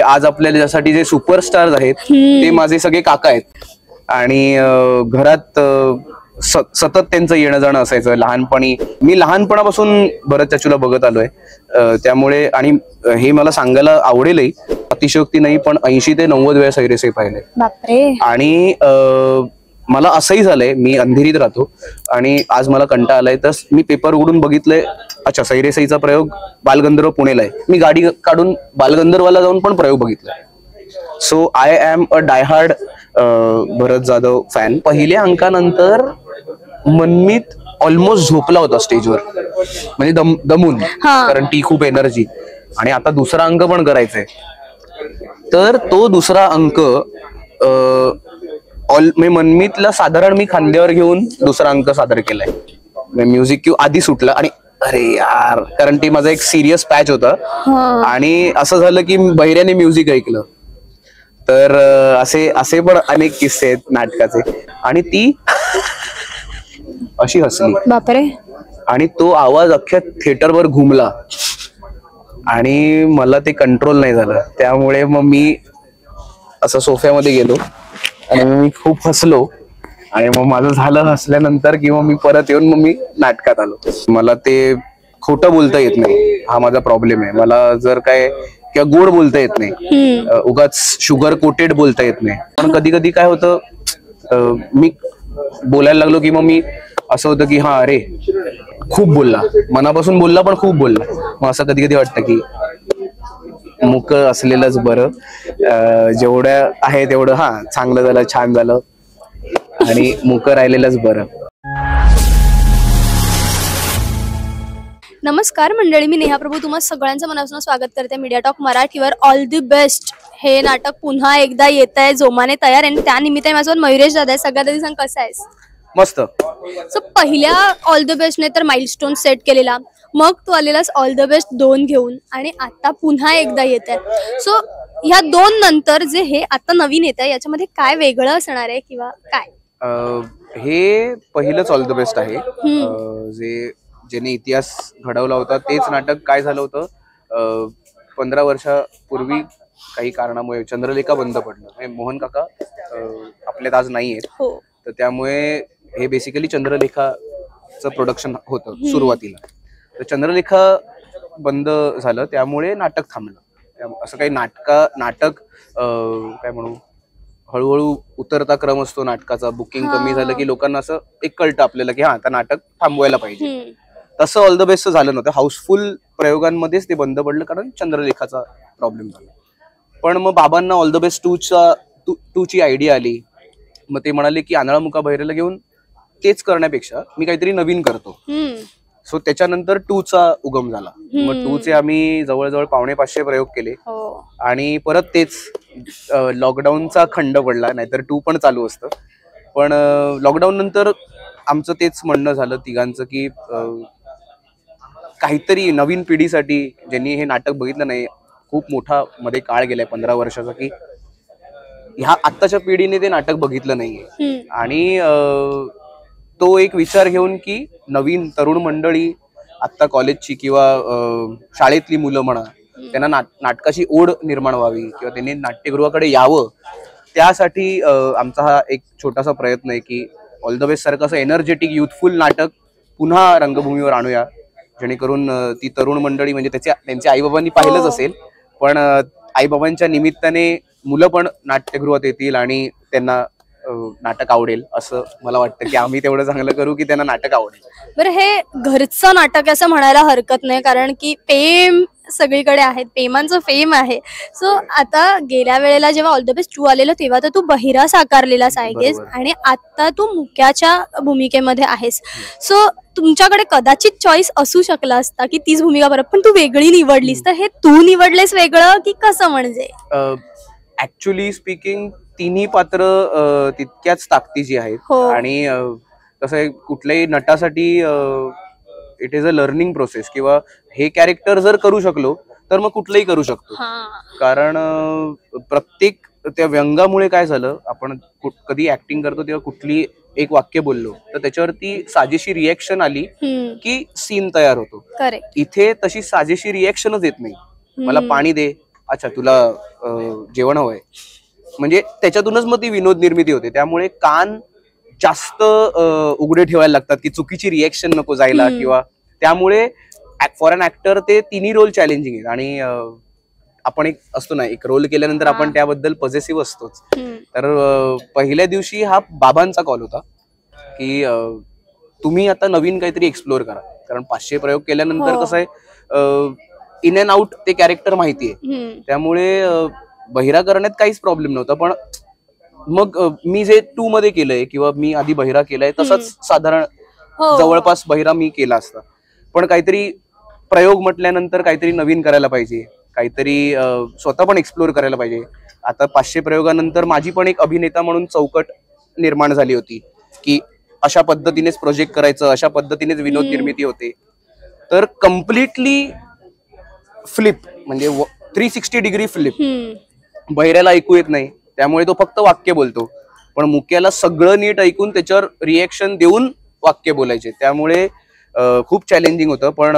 आज आपल्याला ज्यासाठी जे सुपरस्टार्स आहेत ते माझे सगळे काका आहेत आणि घरात सतत त्यांचं येणं जाणं असायचं लहानपणी. मी लहानपणापासून भरत चाचूला बघत आलोय, त्यामुळे आणि हे मला सांगायला आवडेलही, अतिशयोक्ती नाही पण 80 ते 90 वेळा सैरेसई पाहिले. आणि मला असंही झालंय, मी अंधेरीत राहतो आणि आज मला कंटाळा आलाय तर मी पेपर उघडून बघितलंय, अच्छा सैरेसईचा प्रयोग बालगंधर्व पुणेला आहे. मी गाडी काढून बालगंधर्वाला जाऊन पण प्रयोग बघितलाय. So I am a die-hard Bharat Jadhav fan. पहिल्या अंकानंतर मनमीत ऑलमोस्ट झोपला होता स्टेजवर, म्हणजे दमून, कारण ती खूप एनर्जी. आणि आता दुसरा अंक पण करायचंय, तर तो दुसरा अंक मनमीतला साधारण मी खांद्यावर घेऊन दुसरा अंक सादर केलाय. म्युझिक क्यू आधी सुटला आणि अरे यार, कारण ते माझा एक सिरियस पॅच होता आणि असं झालं की बहिऱ्याने म्युझिक ऐकलं. तर असे पण अनेक किस्से आहेत नाटकाचे. आणि ती अशी हसली, बापरे, आणि तो आवाज अख्ख्या थिएटरवर घुमला आणि मला ते कंट्रोल नाही झालं. त्यामुळे मग मी असं सोफ्यामध्ये गेलो आणि मी खूप हसलो आणि मग माझं झालं हसल्यानंतर किंवा मी परत येऊन मग मी नाटकात आलो. मला ते खोटं बोलता येत नाही, हा माझा प्रॉब्लेम आहे. मला जर काय किंवा गोड बोलता येत नाही, उगाच शुगर कोटेड बोलता येत नाही. पण कधी कधी काय होतं, मी बोलायला लागलो की मग मी असं होतं की हा अरे खूप बोलला, मनापासून बोलला पण खूप बोलला. मग असं कधी कधी वाटतं की मुक असलेलंच बरं, जेवढं आहे तेवढं हा चांगलं झालं, छान झालं, आणि मुक राहिलेलंच बरं. नमस्कार मंडळी, मी नेहा प्रभू तुम्हा सगळ्यांचं मनापासून स्वागत करते मीडिया टॉक मराठीवर. ऑल द बेस्ट हे नाटक पुन्हा एकदा येत आहे, जोमाने तयार आहे. त्या निमित्ताने माझ्यासोबत मयुरेश दादा आहे. सगळ्यात आधी सांग कसं आहेस? मस्त. सो पहिल्या ऑल द बेस्टने तर माइलस्टोन सेट केलेला, मग तू आलेलास ऑल द बेस्ट 2 घेऊन आणि आता पुन्हा एकदा येत आहे. सो ह्या 2 नंतर जे हे आता नवीन येत आहे याच्यामध्ये काय वेगळं असणार आहे किंवा काय? हे पहिलंच ऑल द बेस्ट आहे. ज्याने इतिहास घडवला होता तेच नाटक. काय झालं होतं, 15 वर्षापूर्वी काही कारणामुळे चंद्रलेखा बंद पडलं. मोहन काका आपल्यात आज नाहीयेत, तर त्यामुळे हे बेसिकली चंद्रलेखाचं प्रोडक्शन होतं सुरुवातीला. तर चंद्रलेखा बंद झालं त्यामुळे नाटक थांबलं. असं काही नाटक काय म्हणू, हळूहळू उतरता क्रम असतो नाटकाचा. बुकिंग कमी झालं की लोकांना असं एक कळतं आपल्याला की हा आता नाटक थांबवायला पाहिजे. तसं ऑल द बेस्ट झालं नव्हतं. हाऊसफुल प्रयोगांमध्येच ते बंद पडलं कारण चंद्रलेखाचा प्रॉब्लेम झाला. पण मग बाबांना ऑल द बेस्ट 2 ची आयडिया आली. मग ते म्हणाले की आंधळा मुका बहिरेला घेऊन तेच करण्यापेक्षा मी काहीतरी नवीन करतो. सो त्याच्यानंतर 2 चा उगम झाला. मग 2 चे आम्ही जवळजवळ 450 प्रयोग केले आणि परत तेच लॉकडाऊनचा खंड पडला, नाहीतर 2 पण चालू असतं. पण लॉकडाऊन नंतर आमचं तेच म्हणणं झालं तिघांचं की काहीतरी नवीन पिढीसाठी, ज्यांनी हे नाटक बघितलं नाही, खूप मोठा मध्ये काळ गेलाय 15 वर्षाचा, की ह्या आत्ताच्या पिढीने ते नाटक बघितलं नाहीये. आणि तो एक विचार घेऊन की नवीन तरुण मंडळी, आत्ता कॉलेजची किंवा शाळेतली मुलं म्हणा, त्यांना नाटकाची ओढ निर्माण व्हावी किंवा त्यांनी नाट्यगृहाकडे यावं, त्यासाठी आमचा हा एक छोटासा प्रयत्न आहे की ऑल द बेस्ट सारखं असं एनर्जेटिक युथफुल नाटक पुन्हा रंगभूमीवर आणूया, जेणेकरून ती तरुण मंडळी, म्हणजे त्यांच्या आईबाबांनी पाहिलंच असेल, पण आईबाबांच्या निमित्ताने मुलं पण नाट्यगृहात येतील आणि त्यांना नाटक आवडेल. असं मला वाटतं की आम्ही तेवढं चांगलं करू की त्यांना नाटक आवडेल. बरं, हे घरचं नाटक असं म्हणायला हरकत नाही, कारण की प्रेम सगळीकडे आहे, प्रेमांचं फेम आहे. सो आता गेल्या वेळेला जेव्हा ऑल द बेस्ट 2 आलेलं तेव्हा तर तू बहिरा साकारलेलाच आहेस आणि आता तू मुक्याच्या भूमिकेमध्ये आहेस. सो तुमच्याकडे कदाचित चॉईस असू शकला असता की तीच भूमिका बरं, पण तू वेगळी निवडलीस. तर हे तू निवडलेस वेगळं की कसं? म्हणजे ऍक्च्युअली स्पीकिंग तिन्ही पात्र तितक्याच ताकदीची आहेत आणि कसं कुठल्याही नटासाठी it is a learning process, किंवा हे कॅरेक्टर जर करू शकलो तर मग कुठलंही करू शकतो. कारण प्रत्येक त्या व्यंगामुळे काय झालं, आपण कधी ऍक्टिंग करतो तेव्हा कुठली एक वाक्य बोललो तर त्याच्यावरती साजेशी रिएक्शन आली की सीन तयार होतो. इथे तशी साजेशी रिएक्शनच येत नाही. मला पाणी दे, अच्छा तुला जेवण हवंय, म्हणजे त्याच्यातूनच मग ती विनोद निर्मिती होते. त्यामुळे कान जास्त उघडे ठेवायला लागतात की चुकीची रिएक्शन नको जायला, किंवा त्यामुळे फॉर अन ऍक्टर ते तिन्ही रोल चॅलेंजिंग आहेत. आणि आपण एक असतो ना, एक रोल केल्यानंतर आपण त्याबद्दल पॉझिटिव्ह असतोच. तर पहिल्या दिवशी हा बाबांचा कॉल होता की तुम्ही आता नवीन काहीतरी एक्सप्लोर करा, कारण 500 प्रयोग केल्यानंतर कसं आहे, इन अँड आउट ते कॅरेक्टर माहितीये, त्यामुळे बहिरा करण्यात काहीच प्रॉब्लेम नव्हता. पण मग मी जे 2 मध्ये केलंय किंवा मी आधी बहिरा केलाय तसंच साधारण जवळपास बहिरा मी केला असता. पण काहीतरी प्रयोग म्हटल्यानंतर काहीतरी नवीन करायला पाहिजे, काहीतरी स्वतः पण एक्सप्लोर करायला पाहिजे. आता 500 प्रयोगानंतर माझी पण एक अभिनेता म्हणून चौकट निर्माण झाली होती की अशा पद्धतीनेच प्रोजेक्ट करायचं, अशा पद्धतीनेच विनोद निर्मिती होते. तर कम्प्लिटली फ्लिप, म्हणजे 360 डिग्री फ्लिप. बहिऱ्याला ऐकू येत नाही, त्यामुळे तो फक्त वाक्य बोलतो, पण मुक्याला सगळं नीट ऐकून त्याच्यावर रिएक्शन देऊन वाक्य बोलायचे. त्यामुळे खूप चॅलेंजिंग होतं. पण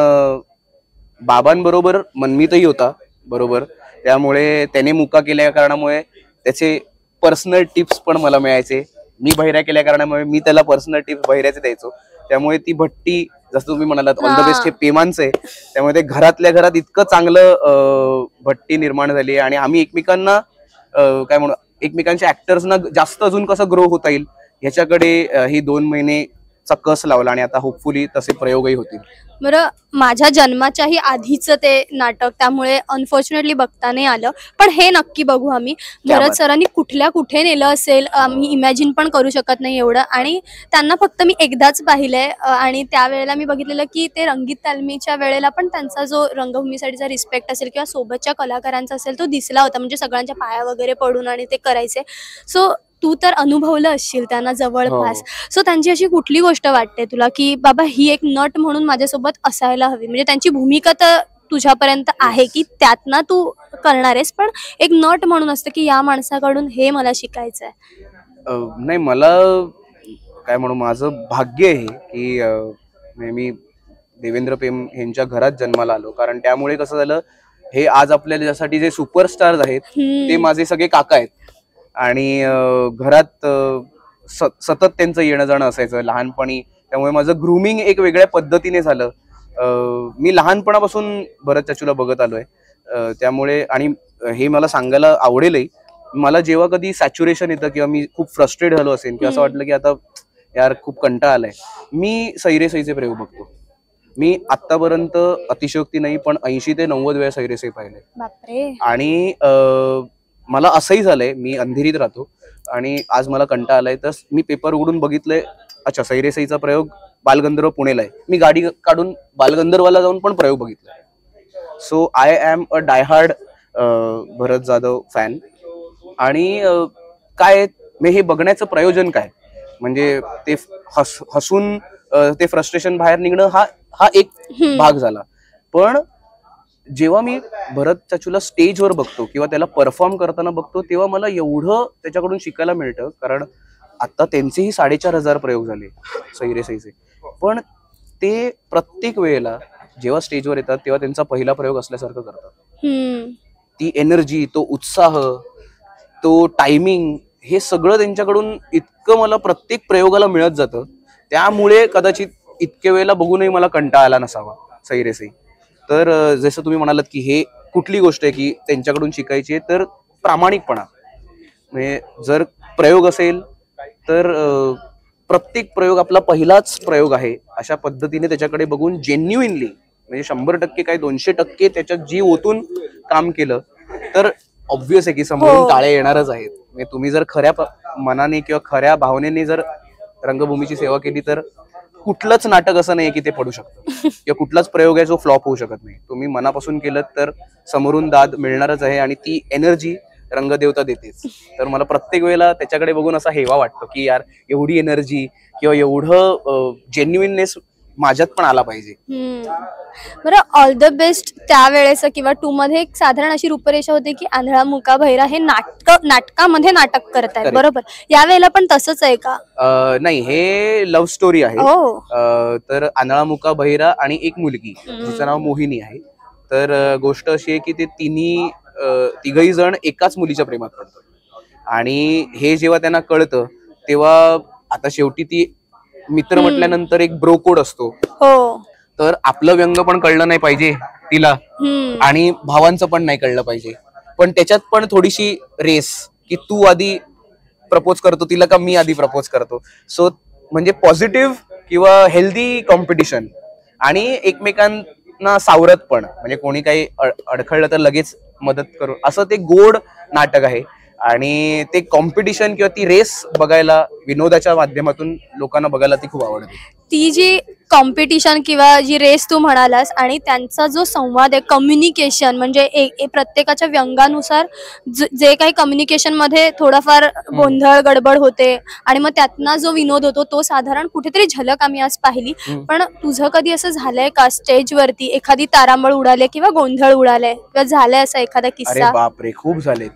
बाबांबरोबर मनमीतही होता बरोबर, त्यामुळे त्याने मुका केल्या कारणामुळे त्याचे पर्सनल टिप्स पण मला मिळायचे. मी बहिऱ्या केल्या कारणामुळे मी त्याला पर्सनल टिप्स बहिऱ्याचे द्यायचो. त्यामुळे ती भट्टी, जसं तुम्ही म्हणालात ऑल द बेस्ट हे पेमांचं आहे, त्यामुळे ते घरातल्या घरात इतकं चांगलं भट्टी निर्माण झाली. आणि आम्ही एकमेकांना काय म्हणू, एकमेकांच्या ऍक्टर्सना जास्त अजून कसं ग्रो होता येईल ह्याच्याकडे ही 2 महिनेचा कस लावला. आणि आता होपफुली तसे प्रयोगही होतील. बरं, माझ्या जन्माच्याही आधीचं ते नाटक, त्यामुळे अनफॉर्च्युनेटली बघता नाही आलं, पण हे नक्की बघू आम्ही. भरत सरांनी कुठल्या कुठे नेलं असेल आम्ही इमॅजिन पण करू शकत नाही एवढं. आणि त्यांना फक्त मी एकदाच पाहिलंय, आणि त्यावेळेला मी बघितलेलं की ते रंगीत तालमीच्या वेळेला पण त्यांचा जो रंगभूमीसाठीचा रिस्पेक्ट असेल किंवा सोबतच्या कलाकारांचा असेल तो दिसला होता, म्हणजे सगळ्यांच्या पाया वगैरे पडून आणि ते करायचे. सो तू तर अनुभवलं असशील त्यांना जवळपास. सो त्यांची अशी कुठली गोष्ट वाटते तुला की बाबा ही एक नट म्हणून माझ्यासोबत असायला हवी, म्हणजे त्यांची भूमिका तर तुझ्यापर्यंत आहे की त्यातनं तू करणार आहेस, पण एक नट म्हणून असतं की या माणसाकडून हे मला शिकायचं आहे. नाही, मला काय म्हणू, माझं भाग्य आहे की मी देवेंद्र पेम यांच्या घरात जन्माला आलो. कारण त्यामुळे कसं झालं, हे आज आपल्यासाठी जे सुपरस्टार्स आहेत ते माझे सगळे काका आहेत. आणि घरात सतत त्यांचं येणं जाणं असायचं लहानपणी, त्यामुळे माझं ग्रूमिंग एक वेगळ्या पद्धतीने झालं. मी लहानपणापासून भरत चाचूला बघत आलोय, त्यामुळे. आणि हे मला सांगायला आवडेलही, मला जेव्हा कधी सॅच्युरेशन येतं किंवा मी खूप फ्रस्ट्रेट झालो असेल किंवा असं वाटलं की आता यार खूप कंटाळा आलाय, मी सैरेसईचे प्रयोग बघतो. मी आतापर्यंत अतिशयोक्ती नाही पण 80 ते 90 वेळा सैरेसई पाहिले. बापरे. आणि मला असंही झालंय, मी अंधेरीत राहतो आणि आज मला कंटाळा आलाय, तर मी पेपर उघडून बघितलंय, अच्छा सैरेसईचा प्रयोग बालगंधर्व पुणेला आहे, मी गाडी काढून बालगंधर्वाला जाऊन पण प्रयोग बघितलाय. So I am a die-hard Bharat Jadhav fan. आणि काय मी हे बघण्याचं प्रयोजन काय, म्हणजे ते हसून ते फ्रस्ट्रेशन बाहेर निघणं हा एक भाग झाला. पण जेव्हा मी भरत चाचूला स्टेजवर बघतो किंवा त्याला परफॉर्म करताना बघतो, तेव्हा मला एवढं त्याच्याकडून शिकायला मिळतं. कारण आता त्यांचेही 4500 प्रयोग झाले सैरेसईचे, पण ते प्रत्येक वेळेला जेव्हा स्टेजवर येतात तेव्हा त्यांचा पहिला प्रयोग असल्यासारखं करतात. ती एनर्जी, तो उत्साह, तो टायमिंग, हे सगळं त्यांच्याकडून इतकं मला प्रत्येक प्रयोगाला मिळत जातं. त्यामुळे कदाचित इतके वेळेला बघूनही मला कंटाळा आला नसावा सैरेसई. तर जसं तुम्ही म्हणालात की हे कुठली गोष्ट आहे की त्यांच्याकडून शिकायची आहे, तर प्रामाणिकपणा. म्हणजे जर प्रयोग असेल तर प्रत्येक प्रयोग आपला पहिलाच प्रयोग आहे अशा पद्धतीने त्याच्याकडे बघून जेन्युइनली, म्हणजे 100% काय 200% त्याच्यात जीव ओतून काम केलं तर ऑब्व्हियस आहे की समोरून टाळे येणारच आहेत. म्हणजे तुम्ही जर खऱ्या मनाने किंवा खऱ्या भावनेने जर रंगभूमीची सेवा केली तर कुठलंच नाटक असं नाही की ते पडू शकतं किंवा कुठलाच प्रयोग आहे जो फ्लॉप होऊ शकत नाही. तुम्ही मनापासून केलं तर समोरून दाद मिळणारच आहे आणि ती एनर्जी रंगदेवता देतेच. तर मला प्रत्येक वेळेला त्याच्याकडे बघून असा हेवा वाटतो की यार एवढी एनर्जी किंवा एवढं जेन्युइननेस माझ्यात पण आला पाहिजे. बरं, ऑल द बेस्ट त्यावेळेस किंवा 2 मध्ये एक साधारण अशी रूपरेषा होती की आंधळा मुका बहिरा हे नाटकामध्ये नाटक करतायत, बरोबर? यावेळेला पण तसंच आहे का? नाही, हे लव्ह स्टोरी आहे. तर आंधळा मुका बहिरा आणि एक मुलगी जिचं नाव मोहिनी आहे. तर गोष्ट अशी आहे की ते तिन्ही तिघही जण एकाच मुलीच्या प्रेमात पडतात. आणि हे जेव्हा त्यांना कळतं तेव्हा आता शेवटी ती मित्र म्हटल्यानंतर एक ब्रो कोड असतो. हो. तर आपलं व्यंग पण कळलं नाही पाहिजे तिला आणि भावांचं पण नाही कळलं पाहिजे. पण त्याच्यात पण थोडीशी रेस की तू आधी प्रपोज करतो तिला का मी आधी प्रपोज करतो. सो म्हणजे पॉझिटिव्ह किंवा हेल्दी कॉम्पिटिशन आणि एकमेकांना सावरत पण, म्हणजे कोणी काही अडखळलं तर लगेच मदत करू, असं ते गोड नाटक आहे. आणि ते कॉम्पिटिशन किंवा ती रेस बघायला विनोदाच्या माध्यमातून लोकांना बघायला ती खूप आवडते. ती जी कॉम्पिटिशन किंवा जी रेस तू म्हणालास आणि त्यांचा जो संवाद आहे, कम्युनिकेशन म्हणजे प्रत्येकाच्या व्यंगानुसार जे काही कम्युनिकेशन मध्ये थोडाफार गोंधळ गडबड होते आणि मग त्यातनं जो विनोद होतो तो साधारण कुठेतरी झलक आम्ही आज पाहिली. पण तुझं कधी असं झालंय का स्टेजवरती एखादी तारांबळ उडाले किंवा गोंधळ उडालाय किंवा झालंय असा एखादा अरे किस्सा? बापरे, खूप झालेत.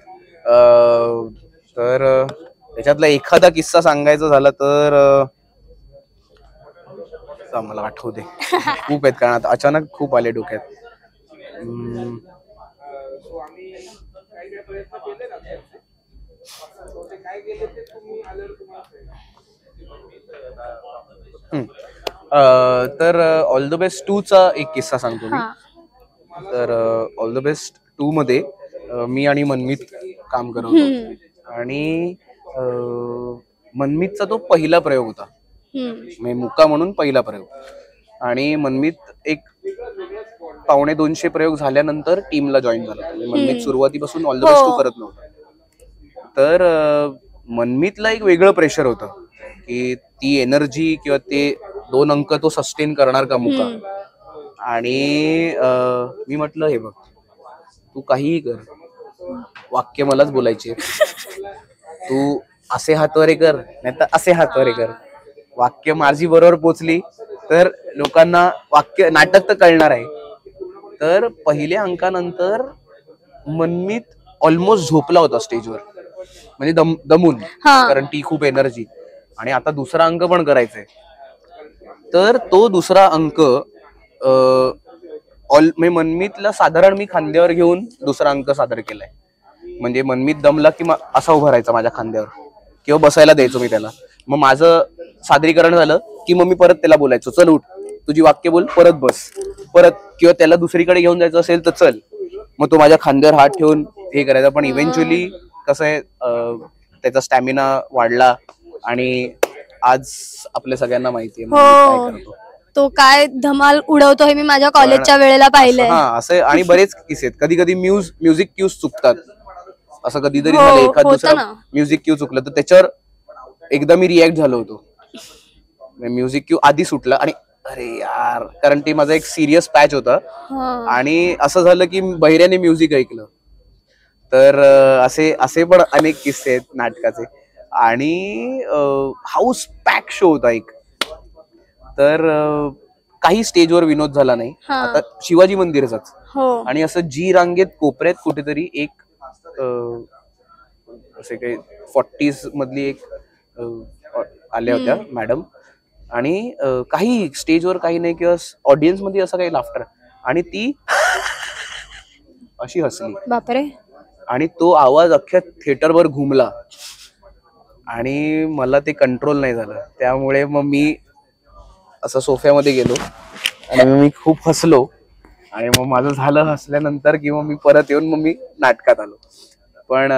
तर त्याच्यातला एखादा किस्सा सांगायचा झाला तर मला आठवते खूप आहेत, कारण आता अचानक खूप आले डोक्यात. तर ऑल द बेस्ट 2 चा एक किस्सा सांगतो मी. तर ऑल द बेस्ट 2 मध्ये मी आणि मनमीत काम करत होतो आणि मनमीतचा तो पहिला प्रयोग होता, म्हणजे मुक्का म्हणून पहिला प्रयोग. आणि मनमीत एक 150-200 प्रयोग झाल्यानंतर टीमला जॉईन झाला. मनमीत सुरुवातीपासून ऑल द बेस्ट 2 करत नव्हता. तर मनमीतला एक वेगळं प्रेशर होतं की ती एनर्जी किंवा ते 2 अंक तो सस्टेन करणार का मुक्का. आणि मी म्हटलं हे बघ तू काहीही कर, वाक्य मलाच बोलायचे, तू असे हातवारे कर नाही तर असे हातवारे कर, वाक्य माझी बरोबर पोचली तर लोकांना वाक्य नाटक तर कळणार आहे. तर पहिल्या अंकानंतर मनमीत ऑलमोस्ट झोपला होता स्टेजवर, म्हणजे दमून, कारण ती खूप एनर्जी. आणि आता दुसरा अंक पण करायचंय. तर तो दुसरा अंक मनमीतला साधारण मी खांद्यावर घेऊन दुसरा अंक सादर केलाय. म्हणजे मनमीत दमला की असा उभा राहायचा माझ्या खांद्यावर किंवा बसायला द्यायचो मी त्याला. मग माझं सादरीकरण झालं की मग मी परत त्याला बोलायचो, चल उठ, तुझी वाक्य बोल, परत बस, परत. किंवा त्याला दुसरीकडे घेऊन जायचं असेल तर चल, मग तो माझ्या खांद्यावर हात ठेवून हे करायचा. पण इव्हेंच्युअली कसं आहे, त्याचा स्टॅमिना वाढला आणि आज आपल्या सगळ्यांना माहितीये काय करतो तो, काय धमाल उडवतो हे मी माझ्या कॉलेजच्या वेळेला पाहिलंय. असं. आणि बरेच किस्से आहेत, कधी कधी म्युझिक क्यूज चुकतात, असं कधीतरी झालं, एखाद दुसरा म्युझिक क्यू चुकलं तर त्याच्यावर एकदा मी रिॲक्ट झालो होतो. म्युझिक क्यू आधी सुटला आणि अरे यार, कारण ते माझा एक सिरियस पॅच होता आणि असं झालं की बहिऱ्याने म्युझिक ऐकलं. तर असे पण अनेक किस्से आहेत नाटकाचे. आणि हाऊस पॅक शो होता एक. तर काही स्टेजवर विनोद झाला नाही. आता शिवाजी मंदिरचाच. आणि असं जी रांगेत कोपऱ्यात कुठेतरी एक असे काही 40s मधली एक आल्या होत्या मॅडम. आणि काही स्टेजवर काही नाही किंवा ऑडियन्स मध्ये असं काही लाफ्टर, आणि ती अशी हसली. बापरे. आणि तो आवाज अख्ख्या थिएटरवर घुमला आणि मला ते कंट्रोल नाही झालं. त्यामुळे मग मी असं सोफ्यामध्ये गेलो आणि मी खूप हसलो. आणि मग माझं झालं हसल्यानंतर किंवा मी परत येऊन मग मी नाटकात आलो. पण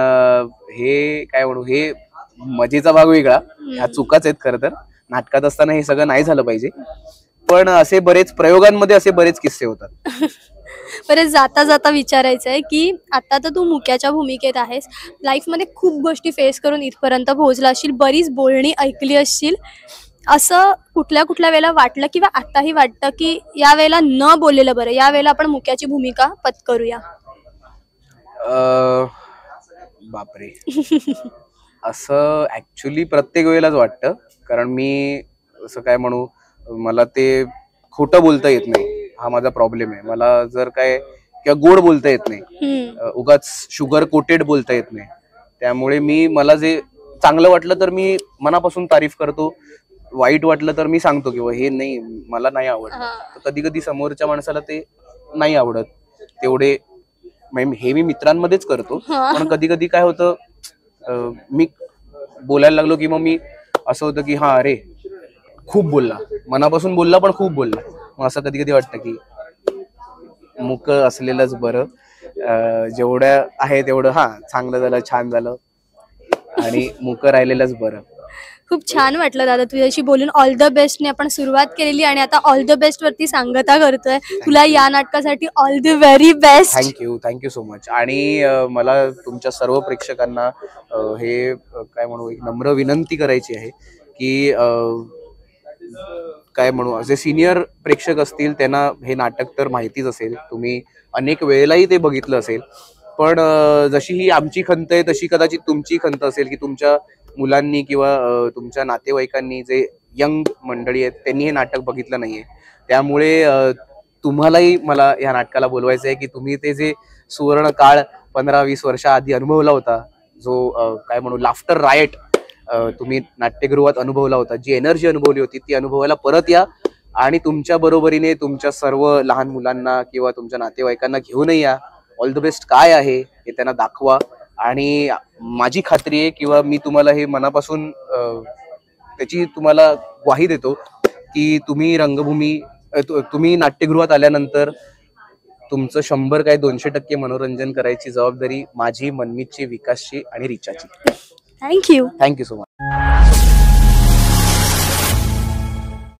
हे काय म्हणू, हे मजेचा भाग वेगळा, ह्या चुकाच आहेत खरं तर. नाटकात असताना हे सगळं नाही झालं पाहिजे. पण असे बरेच प्रयोगांमध्ये असे बरेच किस्से होतात. बरेच जाता जाता विचारायचं आहे की आता तर तू मुक्याच्या भूमिकेत आहेस, लाईफमध्ये खूप गोष्टी फेस करून इथपर्यंत पोहोचला असशील, बरीच बोलणी ऐकली असशील. असं कुठल्या कुठल्या वेळेला वाटलं किंवा आताही वाटतं की या वेळेला न बोललेलं बरं, या वेळेला आपण मुक्याची भूमिका पत्करूया? बापरे, असं ऍक्च्युली प्रत्येक वेळेलाच वाटतं. कारण मी असं काय म्हणू, मला ते खोटं बोलता येत नाही, हा माझा प्रॉब्लेम आहे. मला जर काय किंवा गोड बोलता येत नाही, उगाच शुगर कोटेड बोलता येत नाही. त्यामुळे मला जे चांगलं वाटलं तर मी मनापासून तारीफ करतो, वाईट वाटलं तर मी सांगतो किंवा हे नाही मला नाही आवडत. तर कधी कधी समोरच्या माणसाला ते नाही आवडत, तेवढे हे मी मित्रांमध्येच करतो. हा. पण कधी कधी काय होतं, मी बोलायला लागलो की मग मी असं होतं की हा अरे खूप बोलला, मनापासून बोलला पण खूप बोलला. मग असं कधी कधी वाटतं की मुक असलेलंच बरं. जेवढं आहे तेवढं हा चांगलं झालं, छान झालं, आणि मुक राहिलेलंच बरं. खूप छान वाटलं दादा तुझ्याशी बोलून. ऑल द बेस्टने आपण सुरुवात केलेली आणि आता ऑल द बेस्ट वरती सांगता करतोय. तुला या नाटकासाठी all the very best. Thank you so much. आणि मला तुमच्या सर्व प्रेक्षकांना हे काय म्हणू, एक नम्र विनंती करायची आहे की काय म्हणू, जे सिनियर प्रेक्षक असतील त्यांना हे नाटक तर माहितीच असेल, तुम्ही अनेक वेळेलाही ते बघितलं असेल. पण जशी ही आमची खंत आहे तशी कदाचित तुमची खंत असेल की तुमच्या मुलांनी किंवा तुमच्या नातेवाईकांनी, जे यंग मंडळी आहेत, त्यांनी हे नाटक बघितलं नाहीये. त्यामुळे तुम्हालाही मला या नाटकाला बोलवायचं आहे की तुम्ही ते जे सुवर्ण काळ 15-20 वर्षा आधी अनुभवला होता, जो काय म्हणू लाफ्टर रायट तुम्ही नाट्यगृहात अनुभवला होता, जी एनर्जी अनुभवली होती ती अनुभवायला परत या. आणि तुमच्या बरोबरीने तुमच्या सर्व लहान मुलांना किंवा तुमच्या नातेवाईकांना घेऊनही या. ऑल द बेस्ट काय आहे हे त्यांना दाखवा. आणि माझी खात्री आहे किंवा मी तुम्हाला हे मनापासून त्याची तुम्हाला ग्वाही देतो की तुम्ही रंगभूमी तुम्ही नाट्यगृहात आल्यानंतर तुमचं 100 काय 200% मनोरंजन करायची जबाबदारी माझी, मनमीतची, विकासची आणि रिचाची. Thank you thank you so much.